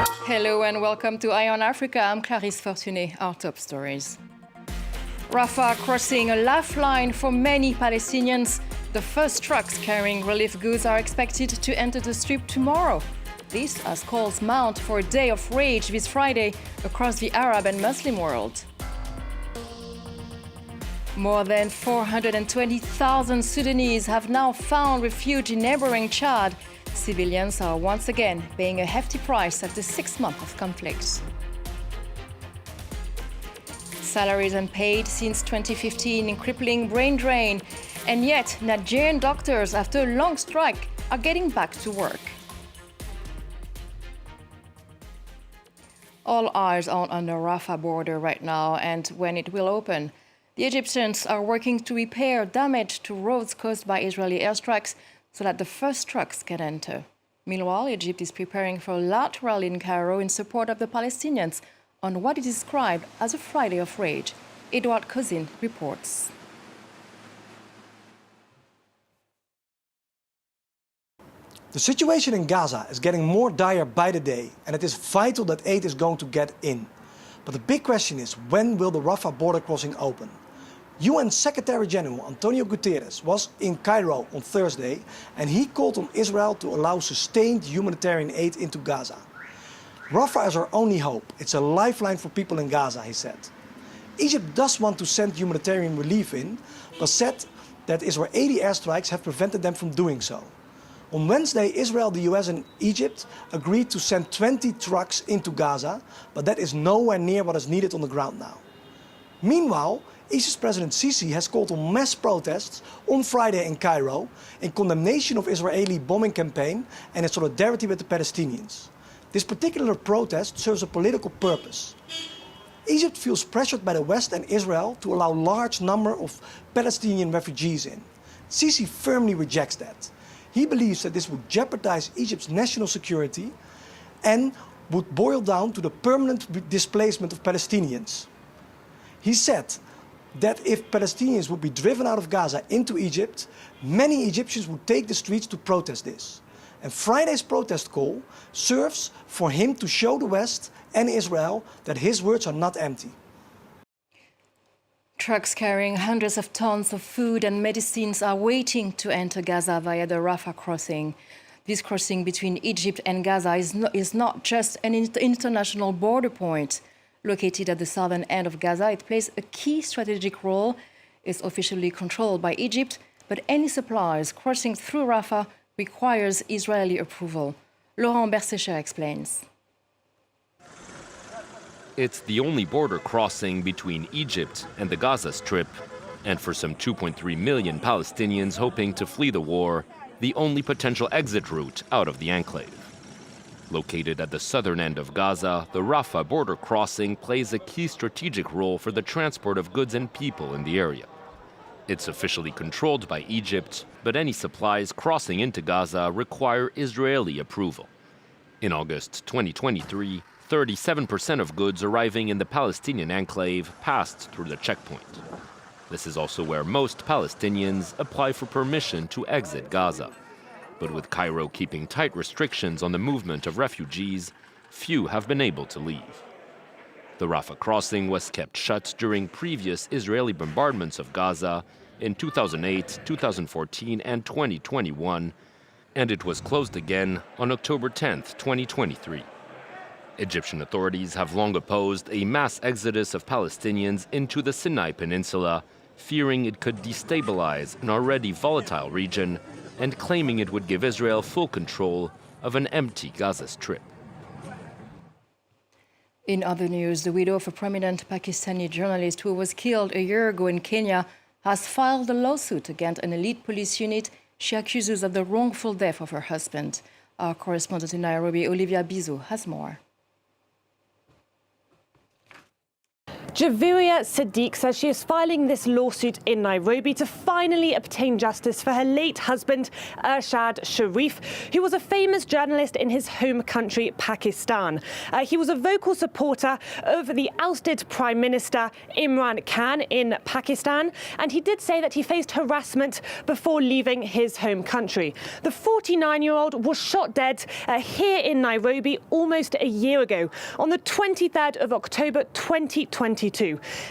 Hello and welcome to Eye on Africa. I'm Clarisse Fortuné. Our top stories. Rafah crossing a lifeline for many Palestinians. The first trucks carrying relief goods are expected to enter the Strip tomorrow. This as calls mount for a day of rage this Friday across the Arab and Muslim world. More than 420,000 Sudanese have now found refuge in neighbouring Chad. Civilians are once again paying a hefty price after 6 months of conflict. Salaries unpaid since 2015 in crippling brain drain. And yet, Nigerian doctors, after a long strike, are getting back to work. All eyes are on the Rafah border right now and when it will open. The Egyptians are working to repair damage to roads caused by Israeli airstrikes so that the first trucks can enter. Meanwhile, Egypt is preparing for a large rally in Cairo in support of the Palestinians on what is described as a Friday of rage. Edouard Cousin reports. The situation in Gaza is getting more dire by the day, and it is vital that aid is going to get in. But the big question is, when will the Rafah border crossing open? UN Secretary General Antonio Guterres was in Cairo on Thursday, and he called on Israel to allow sustained humanitarian aid into Gaza. Rafah is our only hope. It's a lifeline for people in Gaza, he said. Egypt does want to send humanitarian relief in, but said that Israeli airstrikes have prevented them from doing so. On Wednesday, Israel, the US and Egypt agreed to send 20 trucks into Gaza, but that is nowhere near what is needed on the ground now. Meanwhile, Egypt's President Sisi has called on mass protests on Friday in Cairo in condemnation of Israeli bombing campaign and in solidarity with the Palestinians. This particular protest serves a political purpose. Egypt feels pressured by the West and Israel to allow a large number of Palestinian refugees in. Sisi firmly rejects that. He believes that this would jeopardize Egypt's national security and would boil down to the permanent displacement of Palestinians. He said that if Palestinians would be driven out of Gaza into Egypt, many Egyptians would take the streets to protest this. And Friday's protest call serves for him to show the West and Israel that his words are not empty. Trucks carrying hundreds of tons of food and medicines are waiting to enter Gaza via the Rafah crossing. This crossing between Egypt and Gaza is not just an international border point. Located at the southern end of Gaza, it plays a key strategic role. It's officially controlled by Egypt, but any supplies crossing through Rafah requires Israeli approval. Laurent Bersecher explains. It's the only border crossing between Egypt and the Gaza Strip, and for some 2.3 million Palestinians hoping to flee the war, the only potential exit route out of the enclave. Located at the southern end of Gaza, the Rafah border crossing plays a key strategic role for the transport of goods and people in the area. It's officially controlled by Egypt, but any supplies crossing into Gaza require Israeli approval. In August 2023, 37% of goods arriving in the Palestinian enclave passed through the checkpoint. This is also where most Palestinians apply for permission to exit Gaza. But with Cairo keeping tight restrictions on the movement of refugees, few have been able to leave. The Rafah crossing was kept shut during previous Israeli bombardments of Gaza in 2008, 2014, and 2021, and it was closed again on October 10, 2023. Egyptian authorities have long opposed a mass exodus of Palestinians into the Sinai Peninsula, fearing it could destabilize an already volatile region and claiming it would give Israel full control of an empty Gaza Strip. In other news, the widow of a prominent Pakistani journalist who was killed a year ago in Kenya has filed a lawsuit against an elite police unit she accuses of the wrongful death of her husband. Our correspondent in Nairobi, Olivia Bizu, has more. Javiria Sadiq says she is filing this lawsuit in Nairobi to finally obtain justice for her late husband, Ershad Sharif, who was a famous journalist in his home country, Pakistan. He was a vocal supporter of the ousted Prime Minister Imran Khan in Pakistan, and he did say that he faced harassment before leaving his home country. The 49-year-old was shot dead here in Nairobi almost a year ago, on the 23rd of October 2022.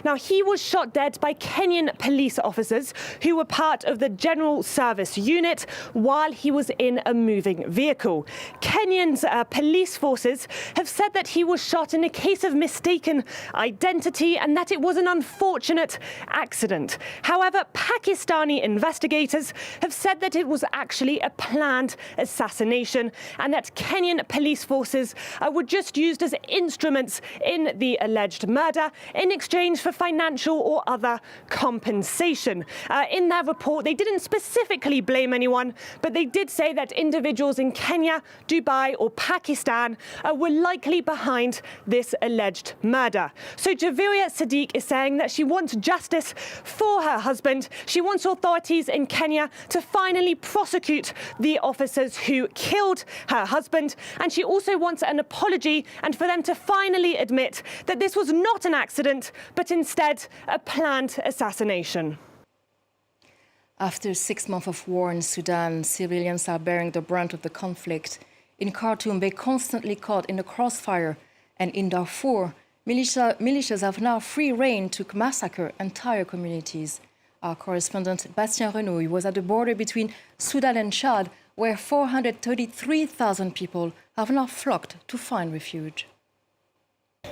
Now, he was shot dead by Kenyan police officers who were part of the General Service Unit while he was in a moving vehicle. Kenyan's police forces have said that he was shot in a case of mistaken identity and that it was an unfortunate accident. However, Pakistani investigators have said that it was actually a planned assassination and that Kenyan police forces were just used as instruments in the alleged murder in exchange for financial or other compensation. In their report, they didn't specifically blame anyone, but they did say that individuals in Kenya, Dubai or Pakistan were likely behind this alleged murder. So Javiria Sadiq is saying that she wants justice for her husband. She wants authorities in Kenya to finally prosecute the officers who killed her husband. And she also wants an apology and for them to finally admit that this was not an accident, but instead a planned assassination. After 6 months of war in Sudan, civilians are bearing the brunt of the conflict. In Khartoum, they're constantly caught in the crossfire. And in Darfur, militias have now free rein to massacre entire communities. Our correspondent Bastien Renouille was at the border between Sudan and Chad, where 433,000 people have now flocked to find refuge.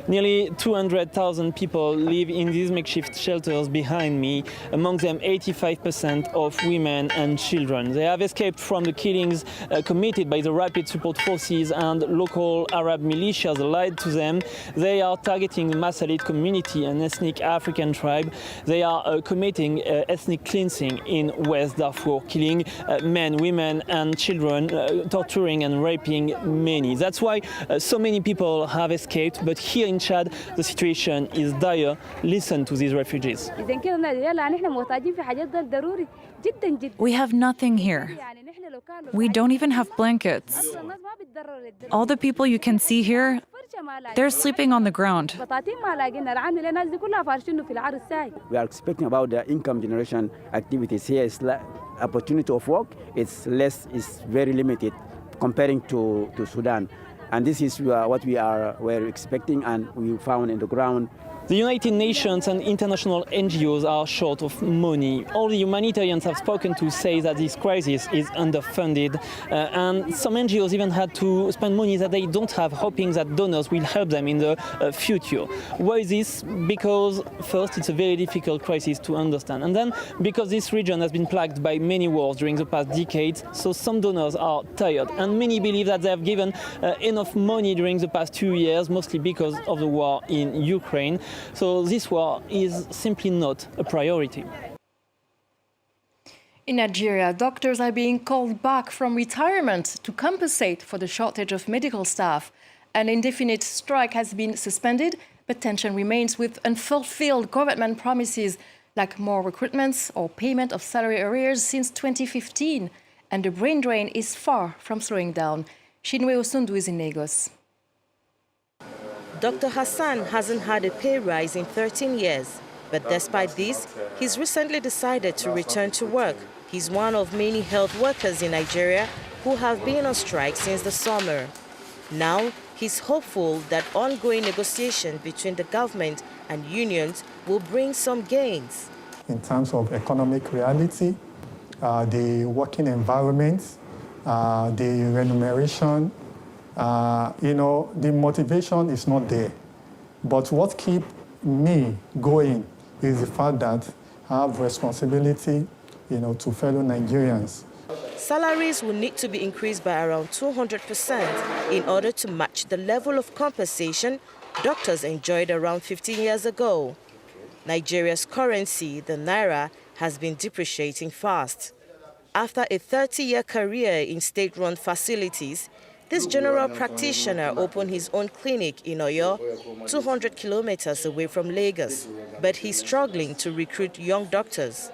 Nearly 200,000 people live in these makeshift shelters behind me, among them 85% of women and children. They have escaped from the killings committed by the Rapid Support Forces and local Arab militias allied to them. They are targeting the Masalit community, an ethnic African tribe. They are committing ethnic cleansing in West Darfur, killing men, women and children, torturing and raping many. That's why so many people have escaped, but here in Chad, the situation is dire. Listen to these refugees. We have nothing here. We don't even have blankets. All the people you can see here, they're sleeping on the ground. We are expecting about the income generation activities here. Is opportunity of work, it's very limited comparing to Sudan. And this is what we're expecting and we found in the ground. The United Nations and international NGOs are short of money. All the humanitarians I've spoken to say that this crisis is underfunded, and some NGOs even had to spend money that they don't have, hoping that donors will help them in the future. Why is this? Because first, it's a very difficult crisis to understand, and then because this region has been plagued by many wars during the past decades, so some donors are tired, and many believe that they have given enough money during the past 2 years, mostly because of the war in Ukraine. So this war is simply not a priority. In Nigeria, doctors are being called back from retirement to compensate for the shortage of medical staff. An indefinite strike has been suspended, but tension remains with unfulfilled government promises like more recruitments or payment of salary arrears since 2015. And the brain drain is far from slowing down. Chinwe Osundu is in Lagos. Dr. Hassan hasn't had a pay rise in 13 years, but despite this, he's recently decided to return to work. He's one of many health workers in Nigeria who have been on strike since the summer. Now, he's hopeful that ongoing negotiation between the government and unions will bring some gains. In terms of economic reality, the working environment, the remuneration, the motivation is not there. But what keeps me going is the fact that I have responsibility, to fellow Nigerians. Salaries will need to be increased by around 200% in order to match the level of compensation doctors enjoyed around 15 years ago. Nigeria's currency, the naira, has been depreciating fast. After a 30-year career in state-run facilities, This general practitioner opened his own clinic in Oyo, 200 kilometers away from Lagos, but he's struggling to recruit young doctors.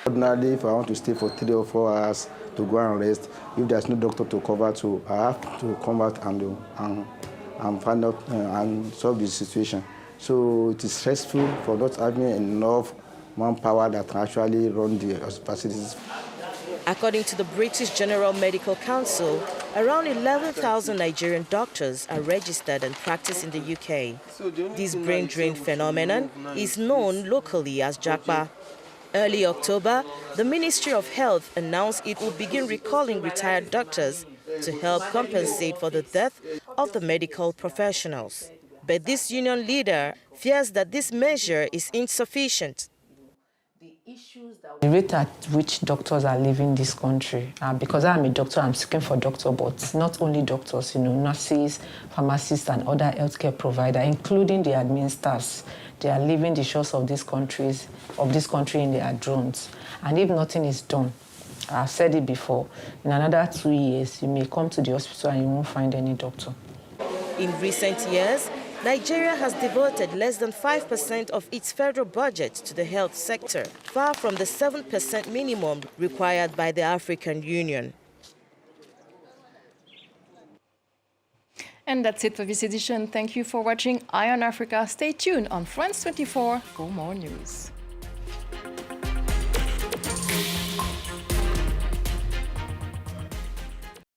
Ordinarily, if I want to stay for 3 or 4 hours to go and rest, if there's no doctor to cover, I have to come out and find out and solve the situation. So it is stressful for not having enough manpower that can actually run the facilities. According to the British General Medical Council, around 11,000 Nigerian doctors are registered and practice in the UK. This brain drain phenomenon is known locally as Japa. Early October, the Ministry of Health announced it would begin recalling retired doctors to help compensate for the death of the medical professionals. But this union leader fears that this measure is insufficient. The rate at which doctors are leaving this country, because I'm a doctor, I'm seeking for doctor, but not only doctors, nurses, pharmacists, and other healthcare providers, including the admin staffs, they are leaving the shores of this country in their drones. And if nothing is done, I've said it before, in another 2 years, you may come to the hospital and you won't find any doctor. In recent years, Nigeria has devoted less than 5% of its federal budget to the health sector, far from the 7% minimum required by the African Union. And that's it for this edition. Thank you for watching Eye on Africa. Stay tuned on France 24 for more news.